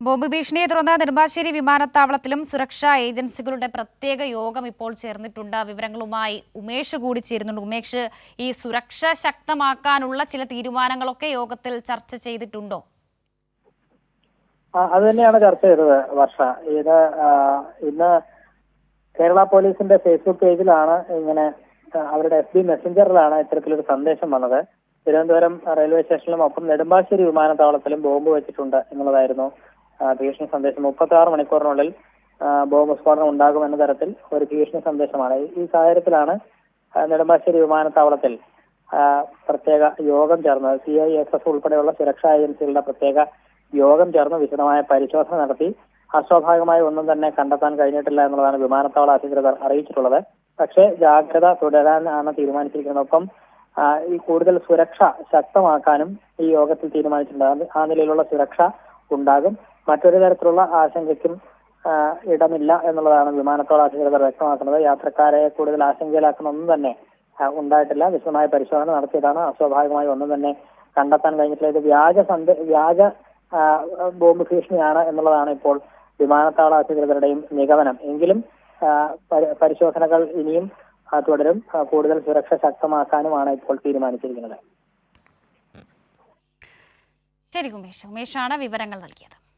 Bomb ഭീഷണിയെ തുടർന്ന് നെടുമ്പാശ്ശേരി വിമാനത്താവളത്തിലും സുരക്ഷാ ഏജൻസികളുടെ പ്രത്യേക യോഗം ഇപ്പോൾ ചേർന്നിട്ടുണ്ട്. വിവരങ്ങളുമായി ഉമേഷ് കൂടി ചേരുന്നുണ്ട്. ഉമേഷ്, ഈ സുരക്ഷ ശക്തമാക്കാനുള്ള ചില തീരുമാനങ്ങളൊക്കെ യോഗത്തിൽ ചർച്ച ചെയ്തിട്ടുണ്ടോ? അത് തന്നെയാണ് ചർച്ച ചെയ്തത് വർഷ. ഇന്ന് കേരള പോലീസിന്റെ ഫേസ്ബുക്ക് പേജിലാണ് ഇങ്ങനെ അവരുടെ FB മെസ്സഞ്ചറിലാണ് ഇത്തരത്തിലൊരു സന്ദേശം വന്നത്. തിരുവനന്തപുരം റെയിൽവേ സ്റ്റേഷനിലും ഒപ്പം നെടുമ്പാശ്ശേരി വിമാനത്താവളത്തിലും ബോംബ് വെച്ചിട്ടുണ്ട് എന്നുള്ളതായിരുന്നു ഭീഷണി സന്ദേശം. 36 മണിക്കൂറിനുള്ളിൽ ബോംബ് സ്ഫോടനം ഉണ്ടാകുമെന്ന തരത്തിൽ ഒരു ഭീഷണി സന്ദേശമാണ്. ഈ സാഹചര്യത്തിലാണ് നെടുമ്പാശ്ശേരി വിമാനത്താവളത്തിൽ പ്രത്യേക യോഗം ചേർന്നത്. CISF ഉൾപ്പെടെയുള്ള സുരക്ഷാ ഏജൻസികളുടെ പ്രത്യേക യോഗം ചേർന്ന് വിശദമായ പരിശോധന നടത്തി. അസ്വാഭാവികമായ ഒന്നും തന്നെ കണ്ടെത്താൻ കഴിഞ്ഞിട്ടില്ല എന്നുള്ളതാണ് വിമാനത്താവള അധികൃതർ അറിയിച്ചിട്ടുള്ളത്. പക്ഷേ ജാഗ്രത തുടരാനാണ് തീരുമാനിച്ചിരിക്കുന്നത്. ഒപ്പം ഈ കൂടുതൽ സുരക്ഷ ശക്തമാക്കാനും ഈ യോഗത്തിൽ തീരുമാനിച്ചിട്ടുണ്ട്. ആ നിലയിലുള്ള സുരക്ഷ ഉണ്ടാകും. മറ്റൊരു തരത്തിലുള്ള ആശങ്കയ്ക്കും ഇടമില്ല എന്നുള്ളതാണ് വിമാനത്താവള അധികൃതർ വ്യക്തമാക്കുന്നത്. യാത്രക്കാരെ കൂടുതൽ ആശങ്കയിലാക്കുന്ന ഒന്നും തന്നെ ഉണ്ടായിട്ടില്ല. വിശദമായ പരിശോധന നടത്തിയതാണ്. അസ്വാഭാവികമായി ഒന്നും തന്നെ കണ്ടെത്താൻ കഴിഞ്ഞിട്ടില്ല. ഇത് വ്യാജ ബോംബ് ഭീഷണിയാണ് എന്നുള്ളതാണ് ഇപ്പോൾ വിമാനത്താവള അധികൃതരുടെയും നിഗമനം. എങ്കിലും പരിശോധനകൾ ഇനിയും തുടരും. കൂടുതൽ സുരക്ഷ ശക്തമാക്കാനുമാണ് ഇപ്പോൾ തീരുമാനിച്ചിരിക്കുന്നത്. ശരി ഉമേഷാണ് വിവരങ്ങൾ നൽകിയത്.